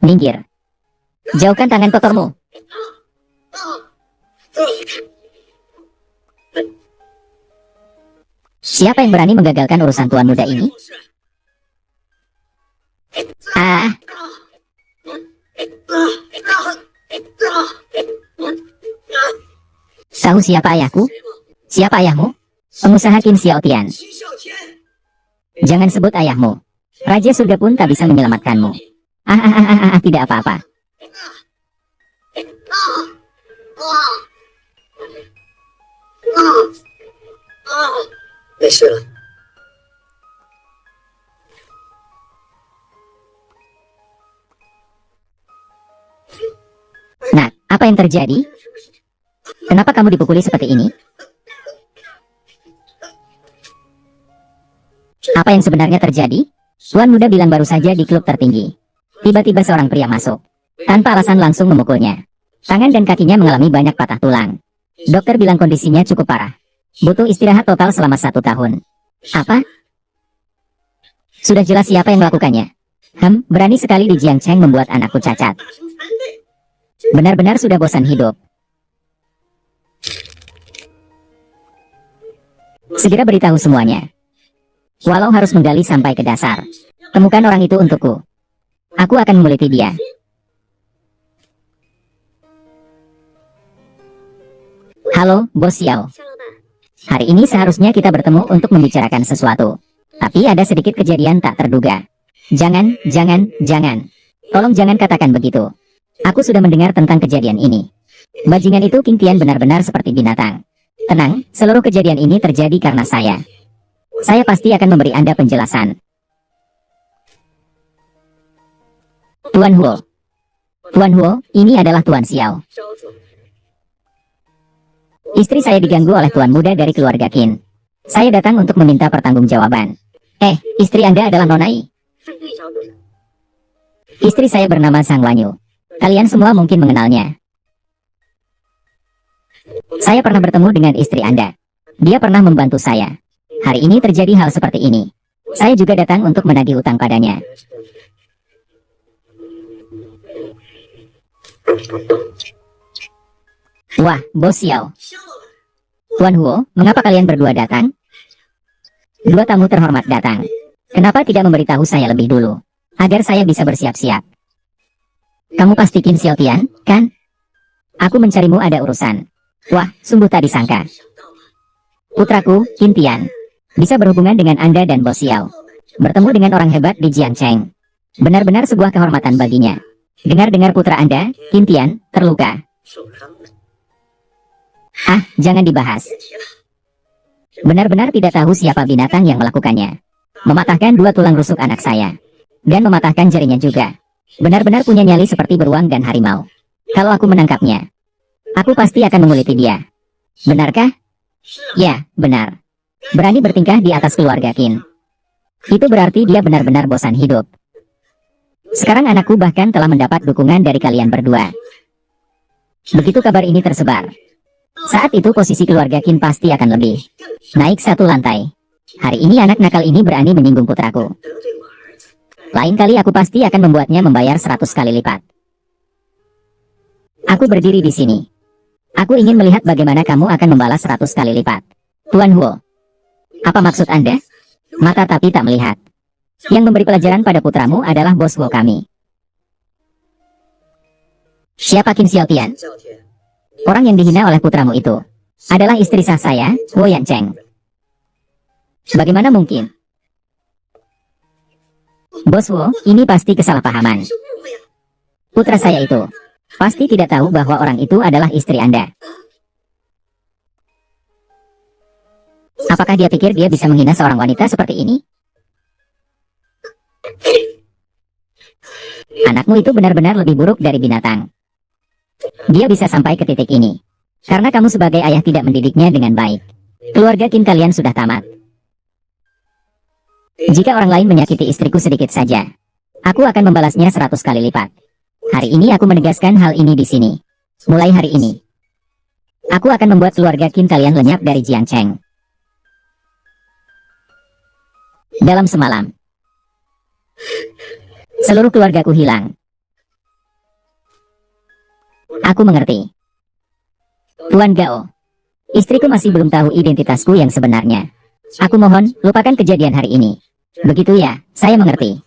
Minggir. Jauhkan tangan kotormu. Siapa yang berani menggagalkan urusan tuan muda ini? Ah, tahu siapa ayahku? Siapa ayahmu? Pengusaha Qin Xiaotian. Jangan sebut ayahmu. Raja surga pun tak bisa menyelamatkanmu. Tidak apa-apa. 没事了。 Nah, apa yang terjadi? Kenapa kamu dipukuli seperti ini? Apa yang sebenarnya terjadi? Tuan muda bilang baru saja di klub tertinggi. Tiba-tiba seorang pria masuk. Tanpa alasan langsung memukulnya. Tangan dan kakinya mengalami banyak patah tulang. Dokter bilang kondisinya cukup parah. Butuh istirahat total selama 1 tahun. Apa? Sudah jelas siapa yang melakukannya. Berani sekali di Jiangcheng membuat anakku cacat. Benar-benar sudah bosan hidup. Segera beritahu semuanya. Walau harus menggali sampai ke dasar. Temukan orang itu untukku. Aku akan memuliti dia. Halo, Bos Xiao. Hari ini seharusnya kita bertemu untuk membicarakan sesuatu. Tapi ada sedikit kejadian tak terduga. Jangan. Tolong jangan katakan begitu. Aku sudah mendengar tentang kejadian ini. Bajingan itu Qing Tian benar-benar seperti binatang. Tenang, seluruh kejadian ini terjadi karena saya. Saya pasti akan memberi Anda penjelasan. Tuan Huo. Tuan Huo, ini adalah Tuan Xiao. Istri saya diganggu oleh tuan muda dari keluarga Qin. Saya datang untuk meminta pertanggungjawaban. Istri Anda adalah Nona Yi. Istri saya bernama Sang Wanyu. Kalian semua mungkin mengenalnya. Saya pernah bertemu dengan istri Anda. Dia pernah membantu saya. Hari ini terjadi hal seperti ini. Saya juga datang untuk menagih utang padanya. Wah, Bos Xiao. Tuan Huo, mengapa kalian berdua datang? 2 tamu terhormat datang. Kenapa tidak memberitahu saya lebih dulu? Agar saya bisa bersiap-siap. Kamu pasti Qin Xiaotian, kan? Aku mencarimu ada urusan. Wah, sungguh tak disangka. Putraku, Qin Tian. Bisa berhubungan dengan Anda dan Bos Xiao. Bertemu dengan orang hebat di Jiangcheng. Benar-benar sebuah kehormatan baginya. Dengar-dengar putra Anda, Qin Tian, terluka. Jangan dibahas. Benar-benar tidak tahu siapa binatang yang melakukannya. Mematahkan 2 tulang rusuk anak saya. Dan mematahkan jarinya juga. Benar-benar punya nyali seperti beruang dan harimau. Kalau aku menangkapnya, aku pasti akan menguliti dia. Benarkah? Ya, benar. Berani bertingkah di atas keluarga Qin. Itu berarti dia benar-benar bosan hidup. Sekarang anakku bahkan telah mendapat dukungan dari kalian berdua. Begitu kabar ini tersebar, saat itu posisi keluarga Qin pasti akan lebih naik 1 lantai. Hari ini anak nakal ini berani menyinggung putraku. Lain kali aku pasti akan membuatnya membayar 100 kali lipat. Aku berdiri di sini. Aku ingin melihat bagaimana kamu akan membalas 100 kali lipat. Tuan Huo, apa maksud Anda? Mata tapi tak melihat. Yang memberi pelajaran pada putramu adalah Bos Huo kami. Siapa Qin Xiaotian? Orang yang dihina oleh putramu itu adalah istri sah saya, Huo Yancheng. Bagaimana mungkin? Bos Huo, ini pasti kesalahpahaman. Putra saya itu pasti tidak tahu bahwa orang itu adalah istri Anda. Apakah dia pikir dia bisa menghina seorang wanita seperti ini? Anakmu itu benar-benar lebih buruk dari binatang. Dia bisa sampai ke titik ini karena kamu sebagai ayah tidak mendidiknya dengan baik. Keluarga Qin kalian sudah tamat. Jika orang lain menyakiti istriku sedikit saja, aku akan membalasnya 100 kali lipat. Hari ini aku menegaskan hal ini di sini. Mulai hari ini, aku akan membuat keluarga Qin kalian lenyap dari Jiangcheng. Dalam semalam, seluruh keluargaku hilang. Aku mengerti. Tuan Gao, istriku masih belum tahu identitasku yang sebenarnya. Aku mohon, lupakan kejadian hari ini. Begitu ya, saya mengerti.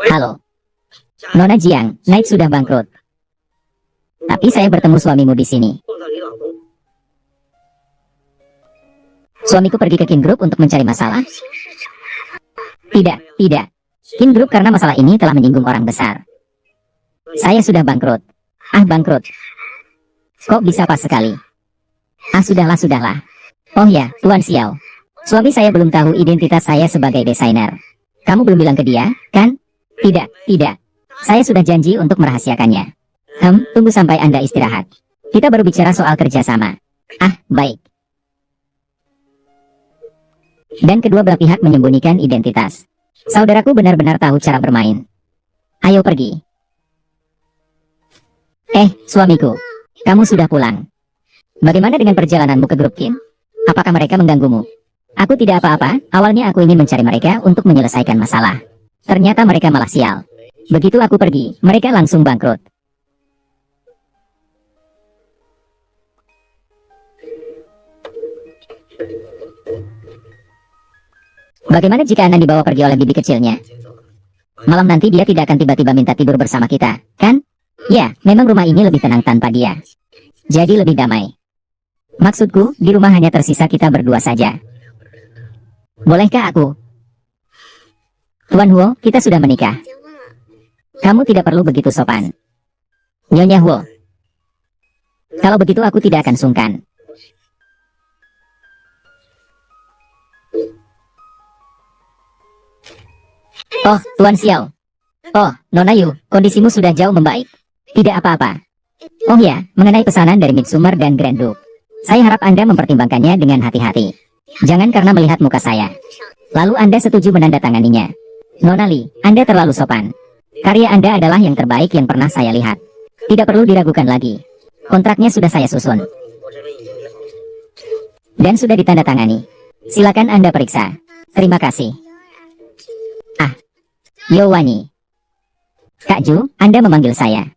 Halo. Nona Jiang, Knight sudah bangkrut. Tapi saya bertemu suamimu di sini. Suamiku pergi ke Kin Group untuk mencari masalah? Tidak, tidak. Kin Group karena masalah ini telah menyinggung orang besar. Saya sudah bangkrut. Ah, bangkrut. Kok bisa pas sekali? Ah, sudahlah, sudahlah. Oh ya, Tuan Xiao. Suami saya belum tahu identitas saya sebagai desainer. Kamu belum bilang ke dia, kan? Tidak, tidak. Saya sudah janji untuk merahasiakannya. Tunggu sampai Anda istirahat. Kita baru bicara soal kerjasama. Ah, baik. Dan kedua belah pihak menyembunyikan identitas. Saudaraku benar-benar tahu cara bermain. Ayo pergi. Suamiku. Kamu sudah pulang. Bagaimana dengan perjalananmu ke grup Kin? Apakah mereka mengganggumu? Aku tidak apa-apa, awalnya aku ingin mencari mereka untuk menyelesaikan masalah. Ternyata mereka malah sial. Begitu aku pergi, mereka langsung bangkrut. Bagaimana jika Anda dibawa pergi oleh bibi kecilnya? Malam nanti dia tidak akan tiba-tiba minta tidur bersama kita, kan? Ya, memang rumah ini lebih tenang tanpa dia. Jadi lebih damai. Maksudku, di rumah hanya tersisa kita berdua saja. Bolehkah aku? Tuan Huo, kita sudah menikah. Kamu tidak perlu begitu sopan. Nyonya Huo. Kalau begitu aku tidak akan sungkan. Oh, Tuan Xiao. Oh, Nona Yu, kondisimu sudah jauh membaik. Tidak apa-apa. Oh ya, mengenai pesanan dari Midsommar dan Grand Duke. Saya harap Anda mempertimbangkannya dengan hati-hati. Jangan karena melihat muka saya lalu Anda setuju menandatanganinya. Nona Li, Anda terlalu sopan. Karya Anda adalah yang terbaik yang pernah saya lihat. Tidak perlu diragukan lagi. Kontraknya sudah saya susun. Dan sudah ditandatangani. Silakan Anda periksa. Terima kasih. Ah, Yo Wani. Kak Ju, Anda memanggil saya.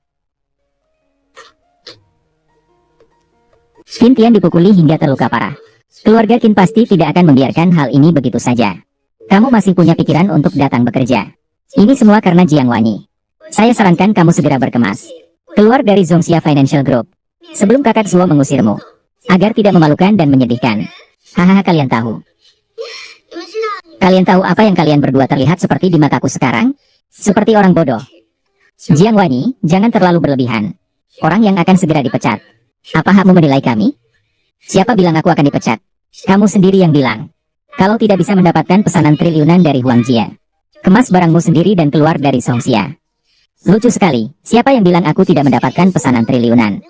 Qin Tian dipukuli hingga terluka parah. Keluarga Qin pasti tidak akan membiarkan hal ini begitu saja. Kamu masih punya pikiran untuk datang bekerja. Ini semua karena Jiang Wani. Saya sarankan kamu segera berkemas. Keluar dari Zhongxia Financial Group. Sebelum kakak Zuo mengusirmu. Agar tidak memalukan dan menyedihkan. Hahaha, kalian tahu. Kalian tahu apa yang kalian berdua terlihat seperti di mataku sekarang? Seperti orang bodoh. Jiang Wani, jangan terlalu berlebihan. Orang yang akan segera dipecat. Apa hakmu menilai kami? Siapa bilang aku akan dipecat? Kamu sendiri yang bilang. Kalau tidak bisa mendapatkan pesanan triliunan dari Huang Jia, kemas barangmu sendiri dan keluar dari Zhongxia. Lucu sekali, siapa yang bilang aku tidak mendapatkan pesanan triliunan?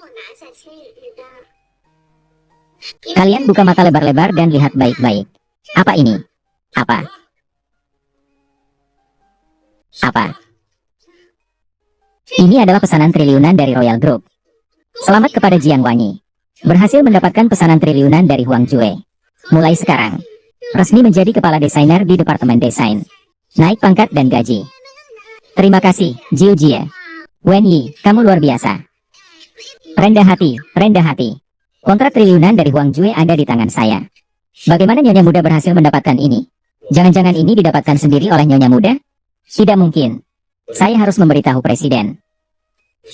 Kalian buka mata lebar-lebar dan lihat baik-baik. Apa ini? Apa? Apa? Ini adalah pesanan triliunan dari Royal Group. Selamat kepada Jiang Wani. Berhasil mendapatkan pesanan triliunan dari Huang Jue. Mulai sekarang, resmi menjadi kepala desainer di Departemen Desain. Naik pangkat dan gaji. Terima kasih, Jiu Jie. Wen Yi, kamu luar biasa. Rendah hati, rendah hati. Kontrak triliunan dari Huang Jue ada di tangan saya. Bagaimana Nyonya Muda berhasil mendapatkan ini? Jangan-jangan ini didapatkan sendiri oleh Nyonya Muda? Tidak mungkin. Saya harus memberitahu Presiden.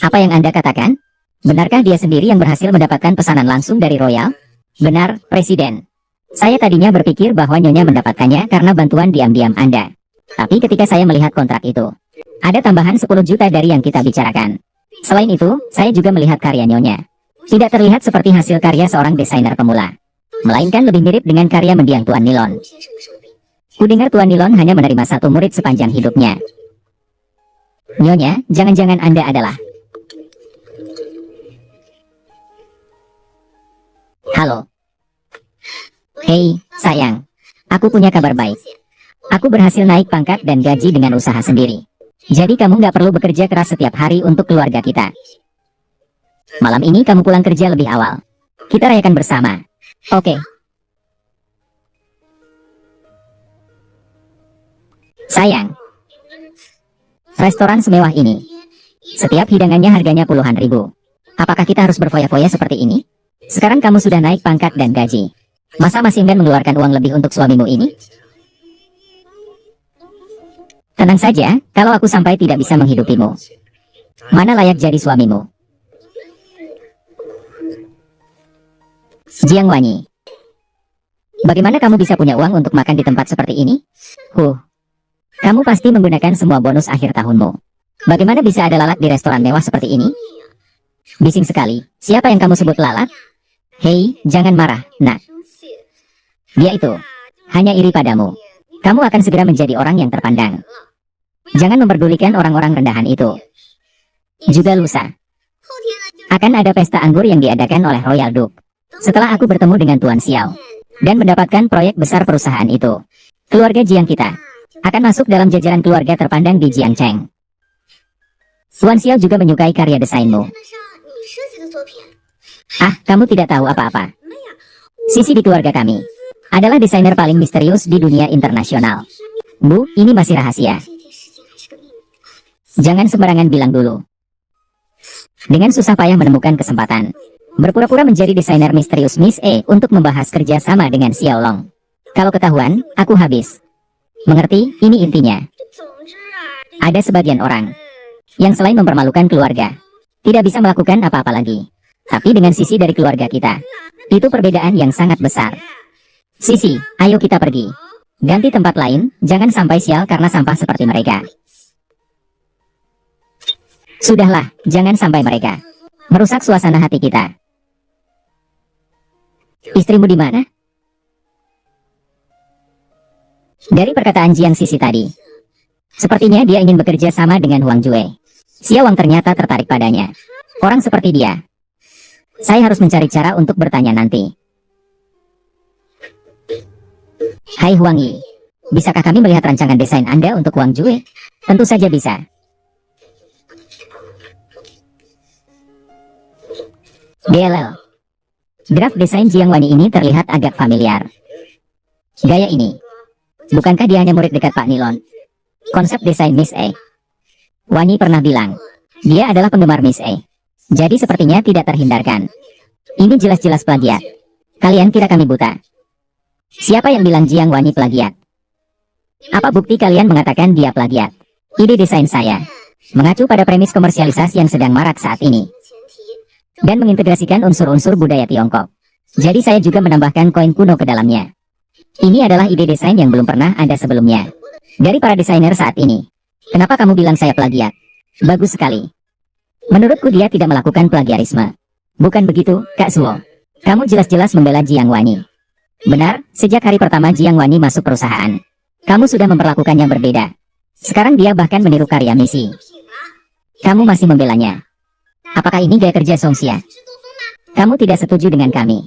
Apa yang Anda katakan? Benarkah dia sendiri yang berhasil mendapatkan pesanan langsung dari Royal? Benar, Presiden. Saya tadinya berpikir bahwa Nyonya mendapatkannya karena bantuan diam-diam Anda. Tapi ketika saya melihat kontrak itu, ada tambahan 10 juta dari yang kita bicarakan. Selain itu, saya juga melihat karya Nyonya. Tidak terlihat seperti hasil karya seorang desainer pemula, melainkan lebih mirip dengan karya mendiang Tuan Nilon. Kudengar Tuan Nilon hanya menerima satu murid sepanjang hidupnya. Nyonya, jangan-jangan Anda adalah... Halo. Hei, sayang. Aku punya kabar baik. Aku berhasil naik pangkat dan gaji dengan usaha sendiri. Jadi kamu nggak perlu bekerja keras setiap hari untuk keluarga kita. Malam ini kamu pulang kerja lebih awal. Kita rayakan bersama. Oke. Sayang, restoran semewah ini, setiap hidangannya harganya puluhan ribu. Apakah kita harus berfoya-foya seperti ini? Sekarang kamu sudah naik pangkat dan gaji. Masa masih enggan mengeluarkan uang lebih untuk suamimu ini? Tenang saja, kalau aku sampai tidak bisa menghidupimu, mana layak jadi suamimu? Jiang Wanyi, bagaimana kamu bisa punya uang untuk makan di tempat seperti ini? Kamu pasti menggunakan semua bonus akhir tahunmu. Bagaimana bisa ada lalat di restoran mewah seperti ini? Bising sekali. Siapa yang kamu sebut lalat? Hei, jangan marah, nak. Dia itu hanya iri padamu. Kamu akan segera menjadi orang yang terpandang. Jangan memperdulikan orang-orang rendahan itu. Juga lusa akan ada pesta anggur yang diadakan oleh Royal Duke. Setelah aku bertemu dengan Tuan Xiao dan mendapatkan proyek besar perusahaan itu, keluarga Jiang kita akan masuk dalam jajaran keluarga terpandang di Jiangcheng. Tuan Xiao juga menyukai karya desainmu. Kamu tidak tahu apa-apa. Sisi di keluarga kami adalah desainer paling misterius di dunia internasional. Bu, ini masih rahasia. Jangan sembarangan bilang dulu. Dengan susah payah menemukan kesempatan, berpura-pura menjadi desainer misterius Miss E untuk membahas kerja sama dengan Xiao Long. Kalau ketahuan, aku habis. Mengerti? Ini intinya. Ada sebagian orang yang selain mempermalukan keluarga, tidak bisa melakukan apa-apa lagi. Tapi dengan sisi dari keluarga kita, itu perbedaan yang sangat besar. Sisi, ayo kita pergi. Ganti tempat lain, jangan sampai sial karena sampah seperti mereka. Sudahlah, jangan sampai mereka merusak suasana hati kita. Istrimu di mana? Dari perkataan Jiang Sisi tadi, sepertinya dia ingin bekerja sama dengan Huang Jue. Xiao Wang ternyata tertarik padanya. Orang seperti dia, saya harus mencari cara untuk bertanya nanti. Hai Huang Yi, bisakah kami melihat rancangan desain Anda untuk Huang Jue? Tentu saja bisa. DLL. Draft desain Jiang Wanyi ini terlihat agak familiar. Gaya ini, bukankah dia hanya murid dekat Pak Nilon? Konsep desain Miss E. Wanyi pernah bilang, dia adalah penggemar Miss E. Jadi sepertinya tidak terhindarkan. Ini jelas-jelas plagiat. Kalian kira kami buta? Siapa yang bilang Jiang Wanyi plagiat? Apa bukti kalian mengatakan dia plagiat? Ide desain saya mengacu pada premis komersialisasi yang sedang marak saat ini, dan mengintegrasikan unsur-unsur budaya Tiongkok. Jadi saya juga menambahkan koin kuno ke dalamnya. Ini adalah ide desain yang belum pernah ada sebelumnya dari para desainer saat ini. Kenapa kamu bilang saya plagiat? Bagus sekali. Menurutku dia tidak melakukan plagiarisme. Bukan begitu, Kak Suo? Kamu jelas-jelas membela Jiang Wanyi. Benar, sejak hari pertama Jiang Wanyi masuk perusahaan, kamu sudah memperlakukannya berbeda. Sekarang dia bahkan meniru karya misi. Kamu masih membelanya. Apakah ini gaya kerja Songxia? Kamu tidak setuju dengan kami.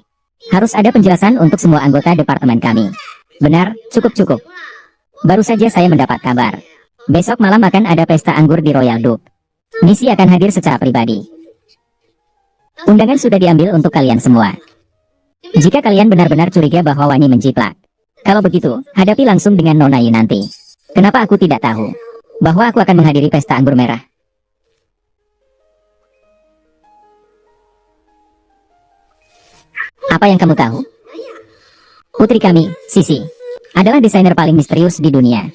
Harus ada penjelasan untuk semua anggota departemen kami. Benar, cukup. Baru saja saya mendapat kabar. Besok malam akan ada pesta anggur di Royal Duke. Misi akan hadir secara pribadi. Undangan sudah diambil untuk kalian semua. Jika kalian benar-benar curiga bahwa Wanyi menjiplak, kalau begitu, hadapi langsung dengan Nona Yu nanti. Kenapa aku tidak tahu bahwa aku akan menghadiri pesta anggur merah? Apa yang kamu tahu? Putri kami, Sisi, adalah desainer paling misterius di dunia.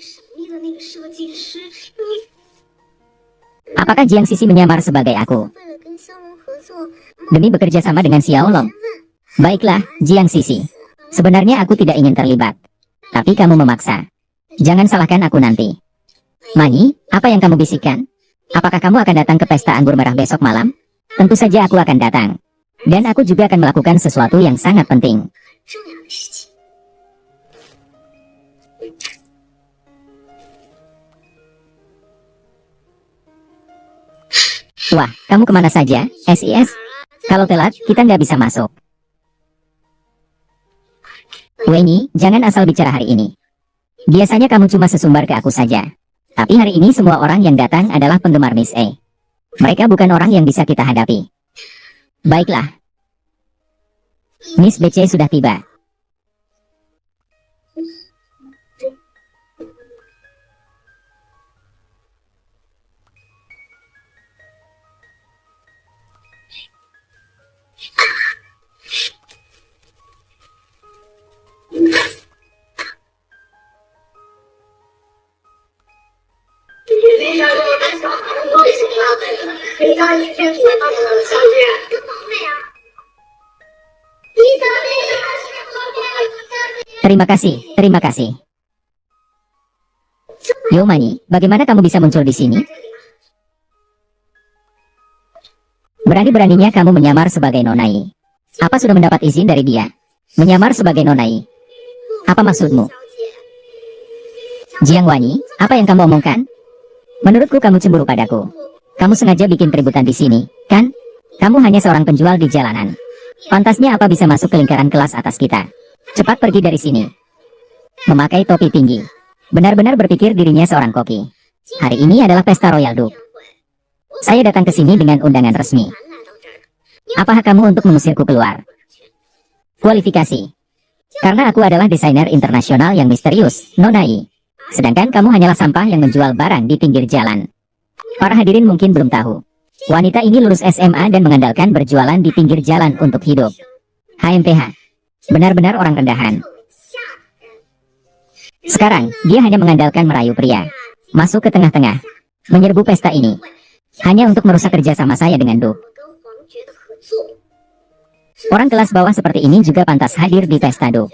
Apakah Jiang Sisi menyamar sebagai aku demi bekerja sama dengan Xiao Long? Baiklah, Jiang Sisi. Sebenarnya aku tidak ingin terlibat, tapi kamu memaksa. Jangan salahkan aku nanti. Mani, apa yang kamu bisikkan? Apakah kamu akan datang ke pesta anggur merah besok malam? Tentu saja aku akan datang. Dan aku juga akan melakukan sesuatu yang sangat penting. Wah, kamu kemana saja, SIS? Kalau telat, kita nggak bisa masuk. Wenyi, jangan asal bicara hari ini. Biasanya kamu cuma sesumbar ke aku saja. Tapi hari ini semua orang yang datang adalah penggemar Miss A. Mereka bukan orang yang bisa kita hadapi. Baiklah. Miss BC sudah tiba. Terima kasih, terima kasih. Yomani, bagaimana kamu bisa muncul di sini? Berani-beraninya kamu menyamar sebagai nonai. Apa sudah mendapat izin dari dia? Menyamar sebagai nonai. Apa maksudmu? Jiang Wani, apa yang kamu omongkan? Menurutku kamu cemburu padaku. Kamu sengaja bikin keributan di sini, kan? Kamu hanya seorang penjual di jalanan. Pantasnya apa bisa masuk ke lingkaran kelas atas kita? Cepat pergi dari sini. Memakai topi tinggi. Benar-benar berpikir dirinya seorang koki. Hari ini adalah pesta Royal Duke. Saya datang ke sini dengan undangan resmi. Apa hak kamu untuk mengusirku keluar? Kualifikasi. Karena aku adalah desainer internasional yang misterius, nonai. Sedangkan kamu hanyalah sampah yang menjual barang di pinggir jalan. Para hadirin mungkin belum tahu. Wanita ini lulus SMA dan mengandalkan berjualan di pinggir jalan untuk hidup. HMPH. Benar-benar orang rendahan. Sekarang, dia hanya mengandalkan merayu pria. Masuk ke tengah-tengah. Menyerbu pesta ini. Hanya untuk merusak kerjasama saya dengan Duke. Orang kelas bawah seperti ini juga pantas hadir di pesta Duke.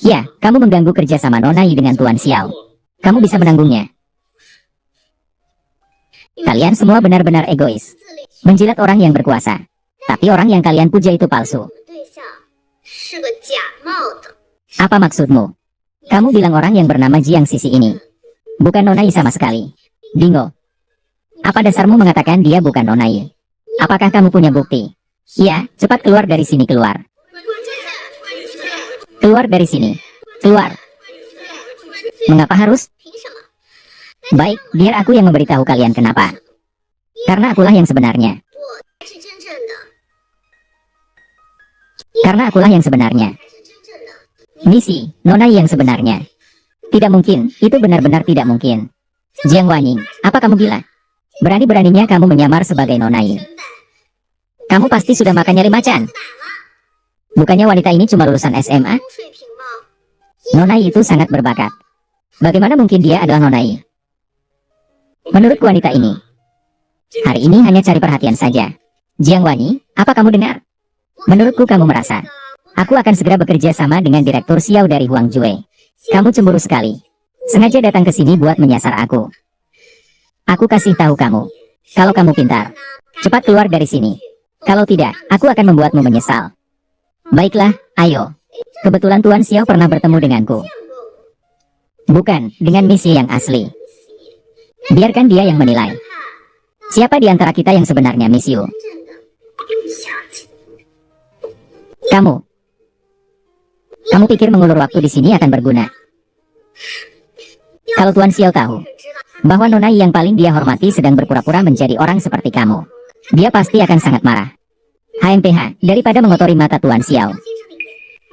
Ya, kamu mengganggu kerjasama nonai dengan Tuan Xiao. Kamu bisa menanggungnya. Kalian semua benar-benar egois. Menjilat orang yang berkuasa. Tapi orang yang kalian puja itu palsu. Apa maksudmu? Kamu bilang orang yang bernama Jiang Sisi ini bukan nonai sama sekali. Bingo. Apa dasarmu mengatakan dia bukan nonai? Apakah kamu punya bukti? Iya, cepat keluar dari sini, keluar. Keluar dari sini. Keluar. Mengapa harus? Baik, biar aku yang memberitahu kalian kenapa. Karena akulah yang sebenarnya. Karena akulah yang sebenarnya. Misi, nonai yang sebenarnya. Tidak mungkin, itu benar-benar tidak mungkin. Jiang Wanning, apa kamu gila? Berani-beraninya kamu menyamar sebagai nonai. Kamu pasti sudah makan nyali macan. Bukannya wanita ini cuma lulusan SMA? Nonai itu sangat berbakat. Bagaimana mungkin dia adalah nonai? Menurut wanita ini, hari ini hanya cari perhatian saja. Jiang Wani, apa kamu dengar? Menurutku kamu merasa aku akan segera bekerja sama dengan Direktur Xiao dari Huangjue. Kamu cemburu sekali. Sengaja datang ke sini buat menyasar aku. Aku kasih tahu kamu. Kalau kamu pintar, cepat keluar dari sini. Kalau tidak, aku akan membuatmu menyesal. Baiklah, ayo. Kebetulan Tuan Xiao pernah bertemu denganku. Bukan, dengan misi yang asli. Biarkan dia yang menilai. Siapa di antara kita yang sebenarnya Miss Yu? Kamu. Kamu pikir mengulur waktu di sini akan berguna? Kalau Tuan Xiao tahu bahwa nonai yang paling dia hormati sedang berpura-pura menjadi orang seperti kamu, dia pasti akan sangat marah. HMPH, daripada mengotori mata Tuan Xiao,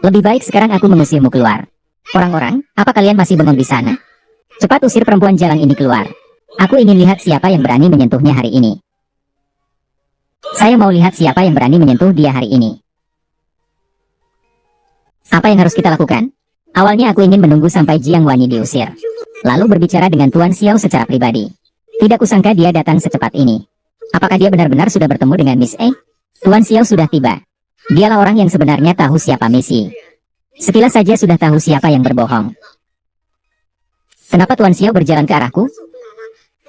lebih baik sekarang aku mengusirmu keluar. Orang-orang, apa kalian masih bengong di sana? Cepat usir perempuan jalan ini keluar. Aku ingin lihat siapa yang berani menyentuhnya hari ini. Saya mau lihat siapa yang berani menyentuh dia hari ini. Apa yang harus kita lakukan? Awalnya aku ingin menunggu sampai Jiang Wani diusir, lalu berbicara dengan Tuan Xiao secara pribadi. Tidak kusangka dia datang secepat ini. Apakah dia benar-benar sudah bertemu dengan Miss A? Tuan Xiao sudah tiba. Dialah orang yang sebenarnya tahu siapa Misi. Sekilas saja sudah tahu siapa yang berbohong. Kenapa Tuan Xiao berjalan ke arahku?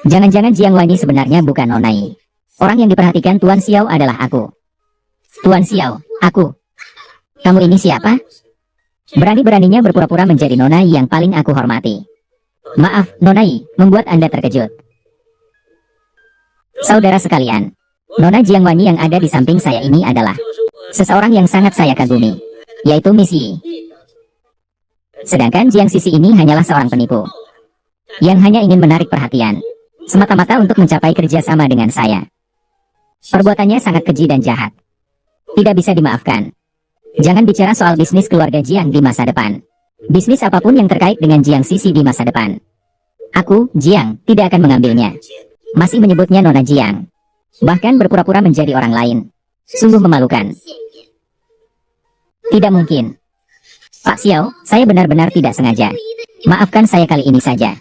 Jangan-jangan Jiang Wani sebenarnya bukan nonai. Orang yang diperhatikan Tuan Xiao adalah aku. Tuan Xiao, aku. Kamu ini siapa? Berani-beraninya berpura-pura menjadi nonai yang paling aku hormati. Maaf, nonai, membuat Anda terkejut. Saudara sekalian, Nona Jiang Wani yang ada di samping saya ini adalah seseorang yang sangat saya kagumi, yaitu Miss Yi. Sedangkan Jiang Sisi ini hanyalah seorang penipu yang hanya ingin menarik perhatian, semata-mata untuk mencapai kerjasama dengan saya. Perbuatannya sangat keji dan jahat. Tidak bisa dimaafkan. Jangan bicara soal bisnis keluarga Jiang di masa depan. Bisnis apapun yang terkait dengan Jiang Sisi di masa depan, aku, Jiang, tidak akan mengambilnya. Masih menyebutnya Nona Jiang. Bahkan berpura-pura menjadi orang lain. Sungguh memalukan. Tidak mungkin. Pak Xiao, saya benar-benar tidak sengaja. Maafkan saya kali ini saja.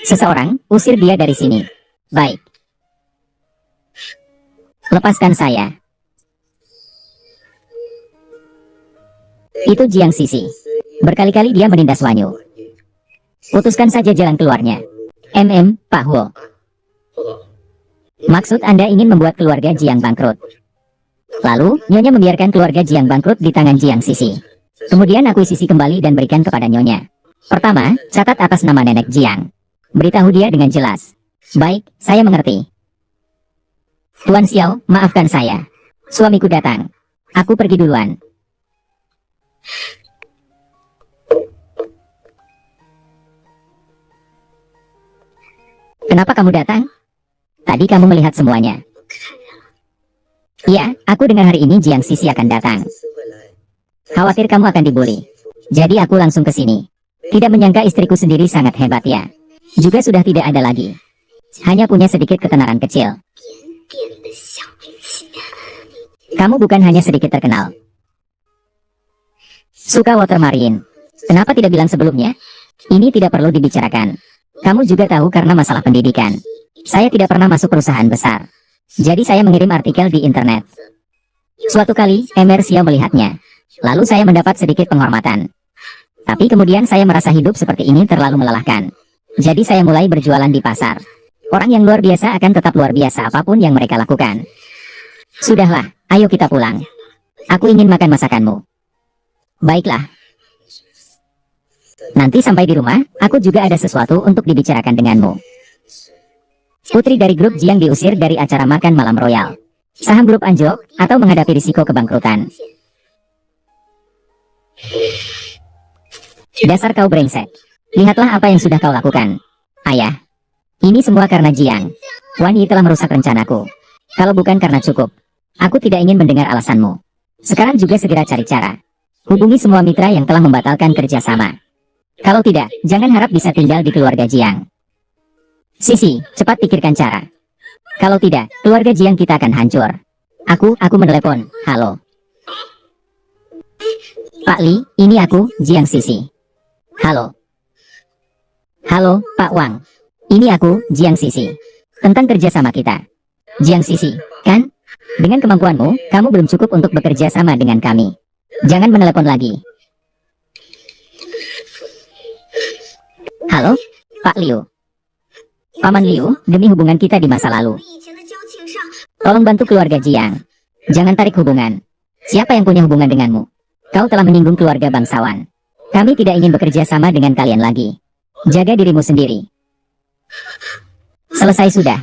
Seseorang, usir dia dari sini. Baik. Lepaskan saya. Itu Jiang Sisi. Berkali-kali dia menindas Wanyu. Putuskan saja jalan keluarnya. Pak Huo. Maksud Anda ingin membuat keluarga Jiang bangkrut? Lalu, Nyonya membiarkan keluarga Jiang bangkrut di tangan Jiang Sisi. Kemudian akuisisi kembali dan berikan kepada Nyonya. Pertama, catat atas nama nenek Jiang. Beritahu dia dengan jelas. Baik, saya mengerti. Tuan Xiao, maafkan saya. Suamiku datang. Aku pergi duluan. Kenapa kamu datang? Tadi kamu melihat semuanya. Iya, aku dengar hari ini Jiang Sisi akan datang. Khawatir kamu akan dibully. Jadi aku langsung ke sini. Tidak menyangka istriku sendiri sangat hebat ya. Juga sudah tidak ada lagi. Hanya punya sedikit ketenaran kecil. Kamu bukan hanya sedikit terkenal. Suka water marine. Kenapa tidak bilang sebelumnya? Ini tidak perlu dibicarakan. Kamu juga tahu karena masalah pendidikan. Saya tidak pernah masuk perusahaan besar. Jadi saya mengirim artikel di internet. Suatu kali, Xiao melihatnya. Lalu saya mendapat sedikit penghormatan. Tapi kemudian saya merasa hidup seperti ini terlalu melelahkan. Jadi saya mulai berjualan di pasar. Orang yang luar biasa akan tetap luar biasa apapun yang mereka lakukan. Sudahlah, ayo kita pulang. Aku ingin makan masakanmu. Baiklah. Nanti sampai di rumah, aku juga ada sesuatu untuk dibicarakan denganmu. Putri dari grup Jiang diusir dari acara makan malam royal. Saham grup anjlok, atau menghadapi risiko kebangkrutan. Dasar kau brengsek. Lihatlah apa yang sudah kau lakukan. Ayah. Ini semua karena Jiang. Wan Yi telah merusak rencanaku. Kalau bukan karena cukup, aku tidak ingin mendengar alasanmu. Sekarang juga segera cari cara. Hubungi semua mitra yang telah membatalkan kerjasama. Kalau tidak, jangan harap bisa tinggal di keluarga Jiang. Sisi, cepat pikirkan cara. Kalau tidak, keluarga Jiang kita akan hancur. Aku menelepon. Halo. Pak Li, ini aku, Jiang Sisi. Halo. Halo, Pak Wang. Ini aku, Jiang Sisi. Tentang kerjasama kita. Jiang Sisi, kan? Dengan kemampuanmu, kamu belum cukup untuk bekerja sama dengan kami. Jangan menelepon lagi. Halo, Pak Liu. Paman Liu, demi hubungan kita di masa lalu. Tolong bantu keluarga Jiang. Jangan tarik hubungan. Siapa yang punya hubungan denganmu? Kau telah menyinggung keluarga bangsawan. Kami tidak ingin bekerja sama dengan kalian lagi. Jaga dirimu sendiri. Selesai sudah.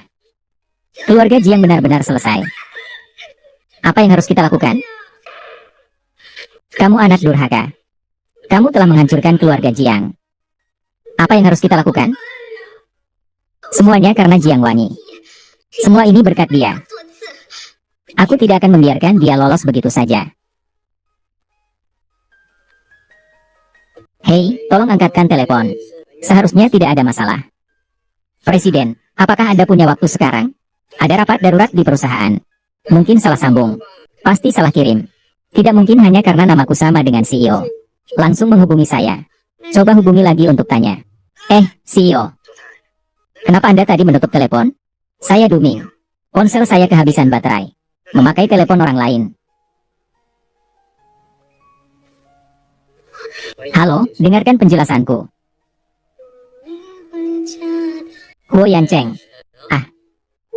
Keluarga Jiang benar-benar selesai. Apa yang harus kita lakukan? Kamu anak durhaka. Kamu telah menghancurkan keluarga Jiang. Apa yang harus kita lakukan? Semuanya karena Jiang Wanyi. Semua ini berkat dia. Aku tidak akan membiarkan dia lolos begitu saja. Hei, tolong angkatkan telepon. Seharusnya tidak ada masalah. Presiden, apakah Anda punya waktu sekarang? Ada rapat darurat di perusahaan. Mungkin salah sambung. Pasti salah kirim. Tidak mungkin hanya karena namaku sama dengan CEO. Langsung menghubungi saya. Coba hubungi lagi untuk tanya. CEO. Kenapa Anda tadi menutup telepon? Saya Duming. Ponsel saya kehabisan baterai. Memakai telepon orang lain. Halo, dengarkan penjelasanku. Huo Yancheng.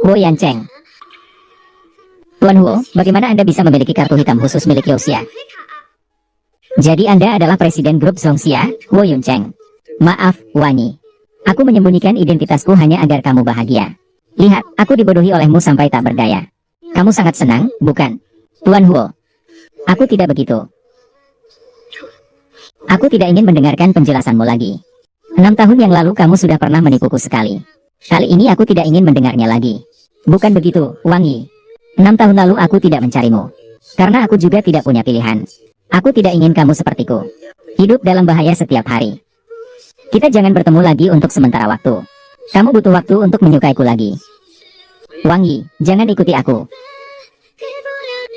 Huo Yancheng. Tuan Huo, bagaimana Anda bisa memiliki kartu hitam khusus milik Yoxia? Jadi Anda adalah presiden grup Zongxia, Huo Yuncheng. Maaf, Wanyi. Aku menyembunyikan identitasku hanya agar kamu bahagia. Lihat, aku dibodohi olehmu sampai tak berdaya. Kamu sangat senang, bukan? Tuan Huo. Aku tidak begitu. Aku tidak ingin mendengarkan penjelasanmu lagi. 6 tahun yang lalu kamu sudah pernah menipuku sekali. Kali ini aku tidak ingin mendengarnya lagi. Bukan begitu, Wang Yi. 6 tahun lalu aku tidak mencarimu. Karena aku juga tidak punya pilihan. Aku tidak ingin kamu sepertiku. Hidup dalam bahaya setiap hari. Kita jangan bertemu lagi untuk sementara waktu. Kamu butuh waktu untuk menyukaiku lagi. Wang Yi, jangan ikuti aku.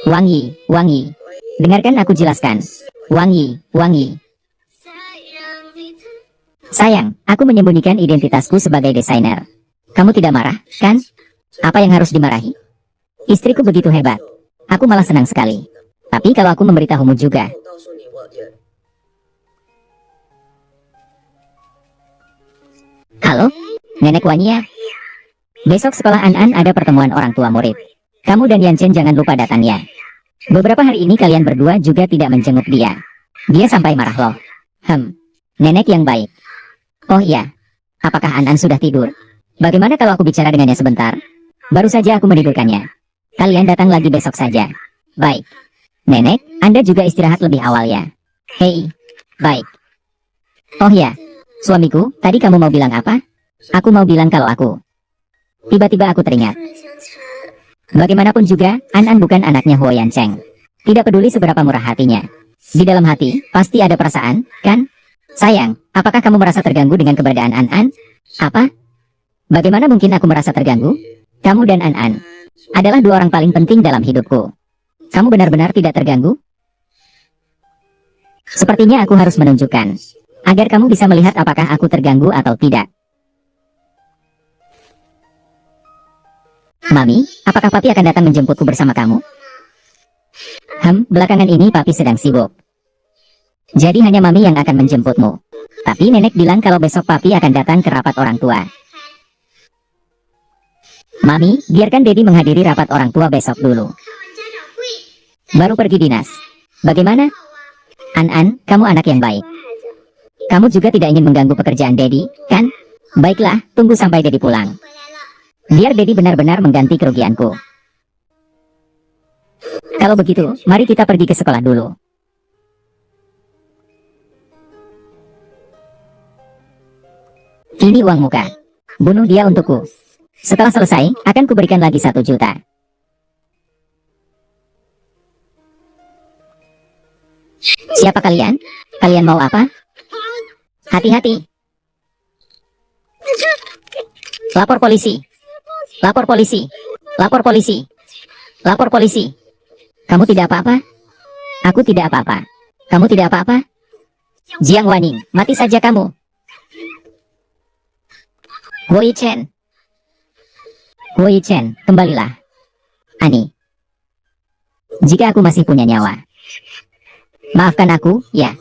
Wang Yi. Dengarkan aku jelaskan. Wang Yi. Sayang, aku menyembunyikan identitasku sebagai desainer. Kamu tidak marah, kan? Apa yang harus dimarahi? Istriku begitu hebat. Aku malah senang sekali. Tapi kalau aku memberitahumu juga. Halo, Nenek Wania. Besok sekolah An ada pertemuan orang tua murid. Kamu dan Yan Chen jangan lupa datang ya. Beberapa hari ini kalian berdua juga tidak menjenguk dia. Dia sampai marah loh. Nenek yang baik. Oh iya, apakah An sudah tidur? Bagaimana kalau aku bicara dengannya sebentar? Baru saja aku menidurkannya. Kalian datang lagi besok saja. Baik. Nenek, Anda juga istirahat lebih awal ya. Hei, baik. Oh ya, suamiku, tadi kamu mau bilang apa? Aku mau bilang kalau aku. Tiba-tiba aku teringat. Bagaimanapun juga, An bukan anaknya Huo Yancheng. Tidak peduli seberapa murah hatinya. Di dalam hati, pasti ada perasaan, kan? Sayang, apakah kamu merasa terganggu dengan keberadaan An? Apa? Bagaimana mungkin aku merasa terganggu? Kamu dan An adalah dua orang paling penting dalam hidupku. Kamu benar-benar tidak terganggu? Sepertinya aku harus menunjukkan, agar kamu bisa melihat apakah aku terganggu atau tidak. Mami, apakah Papi akan datang menjemputku bersama kamu? Belakangan ini Papi sedang sibuk. Jadi hanya Mami yang akan menjemputmu. Tapi Nenek bilang kalau besok Papi akan datang ke rapat orang tua. Mami, biarkan Dedi menghadiri rapat orang tua besok dulu. Baru pergi dinas. Bagaimana? An, kamu anak yang baik. Kamu juga tidak ingin mengganggu pekerjaan Dedi, kan? Baiklah, tunggu sampai Dedi pulang. Biar Dedi benar-benar mengganti kerugianku. Kalau begitu, mari kita pergi ke sekolah dulu. Ini uang muka. Bunuh dia untukku. Setelah selesai, akan kuberikan lagi 1 juta. Siapa kalian? Kalian mau apa? Hati-hati. Lapor polisi. Lapor polisi. Lapor polisi. Lapor polisi. Kamu tidak apa-apa? Aku tidak apa-apa. Kamu tidak apa-apa? Jiang Waning, mati saja kamu. Wei Chen. Wei Chen, kembalilah. Ani. Jika aku masih punya nyawa. Maafkan aku, ya.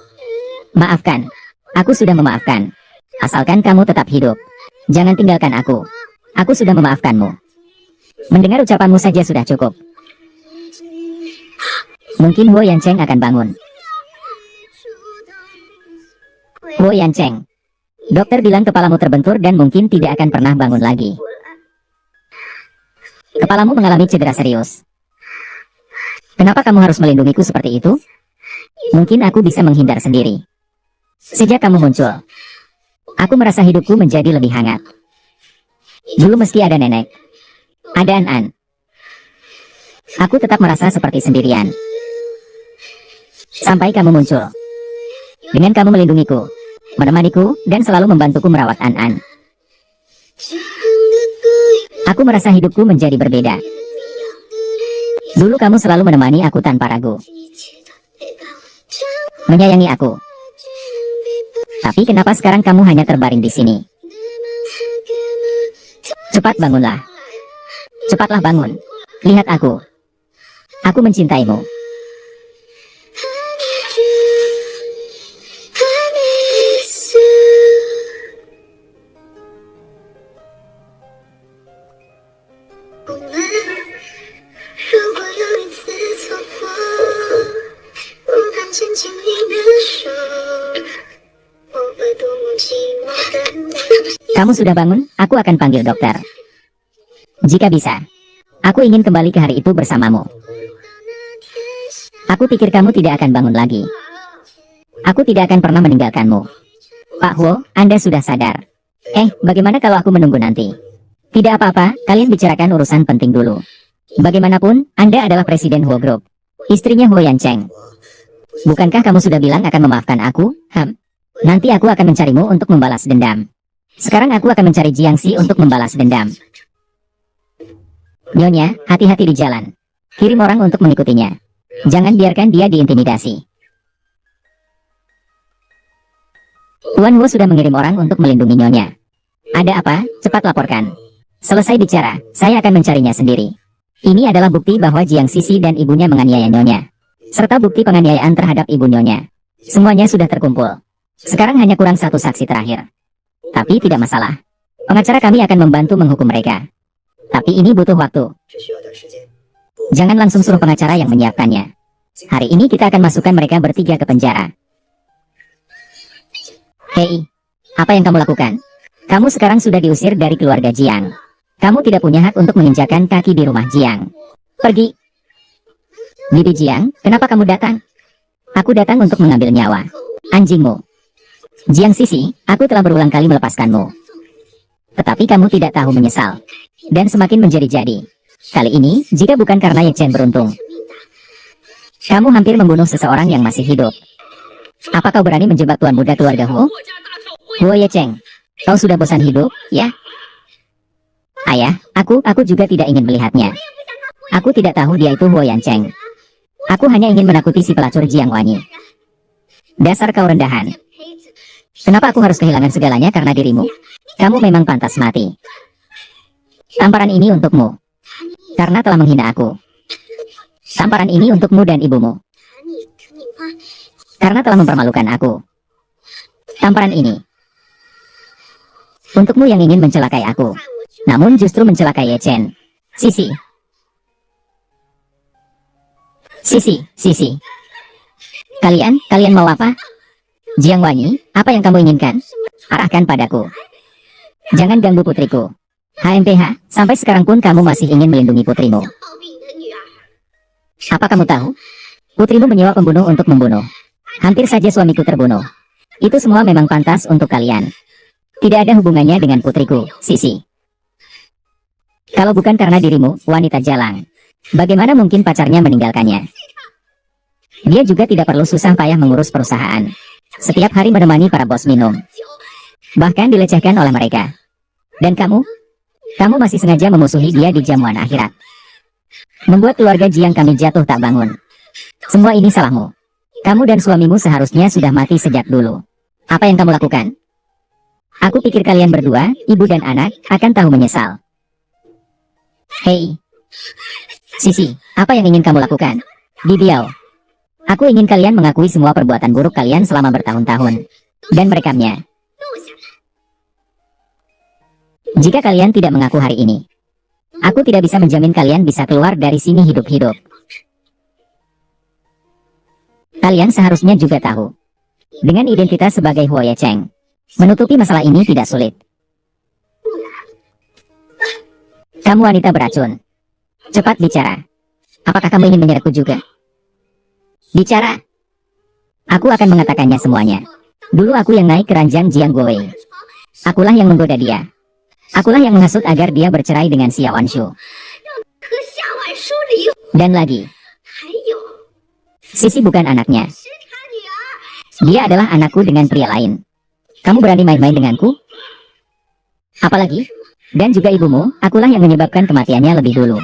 Maafkan. Aku sudah memaafkan. Asalkan kamu tetap hidup. Jangan tinggalkan aku. Aku sudah memaafkanmu. Mendengar ucapanmu saja sudah cukup. Mungkin Huo Yancheng akan bangun. Huo Yancheng. Dokter bilang kepalamu terbentur dan mungkin tidak akan pernah bangun lagi. Kepalamu mengalami cedera serius. Kenapa kamu harus melindungiku seperti itu? Mungkin aku bisa menghindar sendiri. Sejak kamu muncul, aku merasa hidupku menjadi lebih hangat. Dulu meski ada nenek, ada An, aku tetap merasa seperti sendirian. Sampai kamu muncul. Dengan kamu melindungiku, menemaniku, dan selalu membantuku merawat An. Aku merasa hidupku menjadi berbeda. Dulu kamu selalu menemani aku tanpa ragu. Menyayangi aku. Tapi kenapa sekarang kamu hanya terbaring di sini? Cepat bangunlah. Cepatlah bangun. Lihat aku. Aku mencintaimu. Kamu sudah bangun? Aku akan panggil dokter. Jika bisa, aku ingin kembali ke hari itu bersamamu. Aku pikir kamu tidak akan bangun lagi. Aku tidak akan pernah meninggalkanmu. Pak Huo, Anda sudah sadar. Bagaimana kalau aku menunggu nanti? Tidak apa-apa, kalian bicarakan urusan penting dulu. Bagaimanapun, Anda adalah Presiden Huo Group. Istrinya Huo Yancheng. Bukankah kamu sudah bilang akan memaafkan aku? Nanti aku akan mencarimu untuk membalas dendam. Sekarang aku akan mencari Jiangxi untuk membalas dendam. Nyonya, hati-hati di jalan. Kirim orang untuk mengikutinya. Jangan biarkan dia diintimidasi. Tuan Wu sudah mengirim orang untuk melindungi Nyonya. Ada apa? Cepat laporkan. Selesai bicara, saya akan mencarinya sendiri. Ini adalah bukti bahwa Jiang Sisi dan ibunya menganiaya Nyonya, serta bukti penganiayaan terhadap ibu Nyonya. Semuanya sudah terkumpul. Sekarang hanya kurang satu saksi terakhir. Tapi tidak masalah. Pengacara kami akan membantu menghukum mereka. Tapi ini butuh waktu. Jangan langsung suruh pengacara yang menyiapkannya. Hari ini kita akan masukkan mereka bertiga ke penjara. Hei, apa yang kamu lakukan? Kamu sekarang sudah diusir dari keluarga Jiang. Kamu tidak punya hak untuk menginjakan kaki di rumah Jiang. Pergi. Bibi Jiang, kenapa kamu datang? Aku datang untuk mengambil nyawa anjingmu. Jiang Sisi, aku telah berulang kali melepaskanmu. Tetapi kamu tidak tahu menyesal. Dan semakin menjadi-jadi. Kali ini, jika bukan karena Ye Chen beruntung, kamu hampir membunuh seseorang yang masih hidup. Apa kau berani menjebak tuan muda keluarga Huo? Huo Ye Chen, kau sudah bosan hidup, ya? Ayah, aku juga tidak ingin melihatnya. Aku tidak tahu dia itu Huo Yan Cheng. Aku hanya ingin menakuti si pelacur Jiang Wanyi. Dasar kau rendahan. Kenapa aku harus kehilangan segalanya karena dirimu? Kamu memang pantas mati. Tamparan ini untukmu. Karena telah menghina aku. Tamparan ini untukmu dan ibumu. Karena telah mempermalukan aku. Tamparan ini untukmu yang ingin mencelakai aku. Namun justru mencelakai Ye Chen. Sisi. Sisi. Kalian mau apa? Jiang Wanyi, apa yang kamu inginkan? Arahkan padaku. Jangan ganggu putriku. HMPH, sampai sekarang pun kamu masih ingin melindungi putrimu. Apa kamu tahu? Putrimu menyewa pembunuh untuk membunuh. Hampir saja suamiku terbunuh. Itu semua memang pantas untuk kalian. Tidak ada hubungannya dengan putriku, Sisi. Kalau bukan karena dirimu, wanita jalang, bagaimana mungkin pacarnya meninggalkannya? Dia juga tidak perlu susah payah mengurus perusahaan. Setiap hari menemani para bos minum. Bahkan dilecehkan oleh mereka. Dan kamu masih sengaja memusuhi dia di jamuan akhirat. Membuat keluarga Jiang kami jatuh tak bangun. Semua ini salahmu. Kamu dan suamimu seharusnya sudah mati sejak dulu. Apa yang kamu lakukan? Aku pikir kalian berdua, ibu dan anak, akan tahu menyesal. Hei, Sisi, apa yang ingin kamu lakukan? Dibiau. Aku ingin kalian mengakui semua perbuatan buruk kalian selama bertahun-tahun. Dan merekamnya. Jika kalian tidak mengaku hari ini, aku tidak bisa menjamin kalian bisa keluar dari sini hidup-hidup. Kalian seharusnya juga tahu. Dengan identitas sebagai Huo Ye Cheng, menutupi masalah ini tidak sulit. Kamu wanita beracun. Cepat bicara. Apakah kamu ingin menyerahku juga? Bicara. Aku akan mengatakannya semuanya. Dulu aku yang naik ke ranjang Jiang Guowei. Akulah yang menggoda dia. Akulah yang menghasut agar dia bercerai dengan Xiao Wanshu. Dan lagi, Sisi bukan anaknya. Dia adalah anakku dengan pria lain. Kamu berani main-main denganku? Apalagi, dan juga ibumu, akulah yang menyebabkan kematiannya lebih dulu.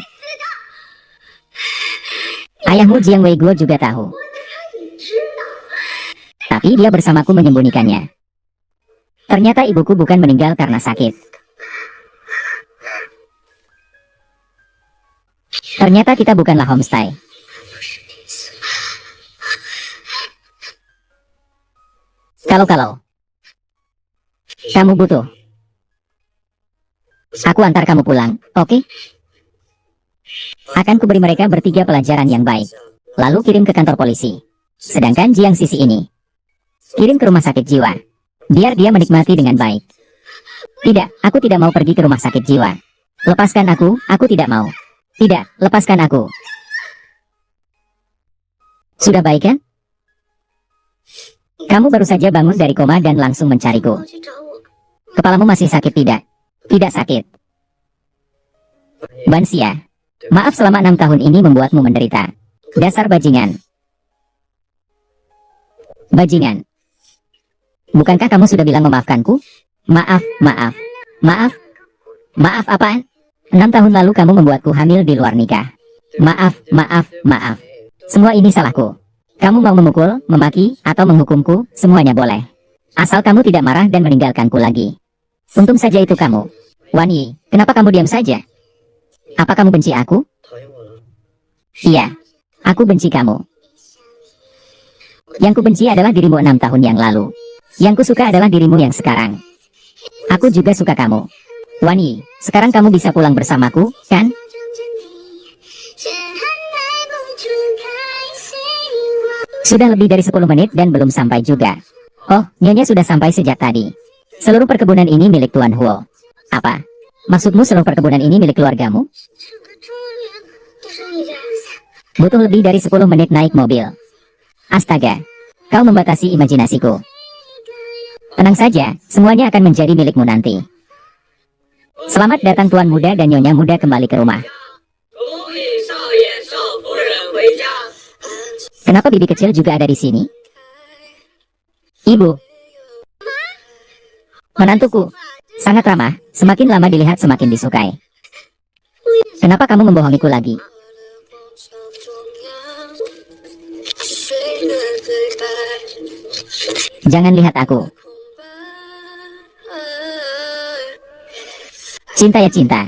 Ayahmu Jiang Weiguo juga tahu. Tapi dia bersamaku menyembunyikannya. Ternyata ibuku bukan meninggal karena sakit. Ternyata kita bukanlah homestay. Kalau kamu butuh, aku antar kamu pulang, oke? Akan kuberi mereka bertiga pelajaran yang baik. Lalu kirim ke kantor polisi. Sedangkan Jiang Sisi ini, kirim ke rumah sakit jiwa. Biar dia menikmati dengan baik. Tidak, aku tidak mau pergi ke rumah sakit jiwa. Lepaskan aku tidak mau. Tidak, lepaskan aku. Sudah baik kan? Kamu baru saja bangun dari koma dan langsung mencariku. Kepalamu masih sakit tidak? Tidak sakit. Bansia, maaf selama 6 tahun ini membuatmu menderita. Dasar bajingan. Bajingan. Bukankah kamu sudah bilang memaafkanku? Maaf apaan? 6 tahun lalu kamu membuatku hamil di luar nikah. Maaf. Semua ini salahku. Kamu mau memukul, memaki, atau menghukumku, semuanya boleh. Asal kamu tidak marah dan meninggalkanku lagi. Untung saja itu kamu. Wan Yi, kenapa kamu diam saja? Apa kamu benci aku? Iya, aku benci kamu. Yang ku benci adalah dirimu 6 tahun yang lalu. Yang ku suka adalah dirimu yang sekarang. Aku juga suka kamu. Wani, sekarang kamu bisa pulang bersamaku, kan? Sudah lebih dari 10 menit dan belum sampai juga. Oh, Nyonya sudah sampai sejak tadi. Seluruh perkebunan ini milik Tuan Huo. Apa? Maksudmu seluruh perkebunan ini milik keluargamu? Butuh lebih dari 10 menit naik mobil. Astaga, kau membatasi imajinasiku. Tenang saja, semuanya akan menjadi milikmu nanti. Selamat datang Tuan Muda dan Nyonya Muda kembali ke rumah. Kenapa bibi kecil juga ada di sini? Ibu. Menantuku. Sangat ramah, semakin lama dilihat semakin disukai. Kenapa kamu membohongiku lagi? Jangan lihat aku. Cinta ya cinta.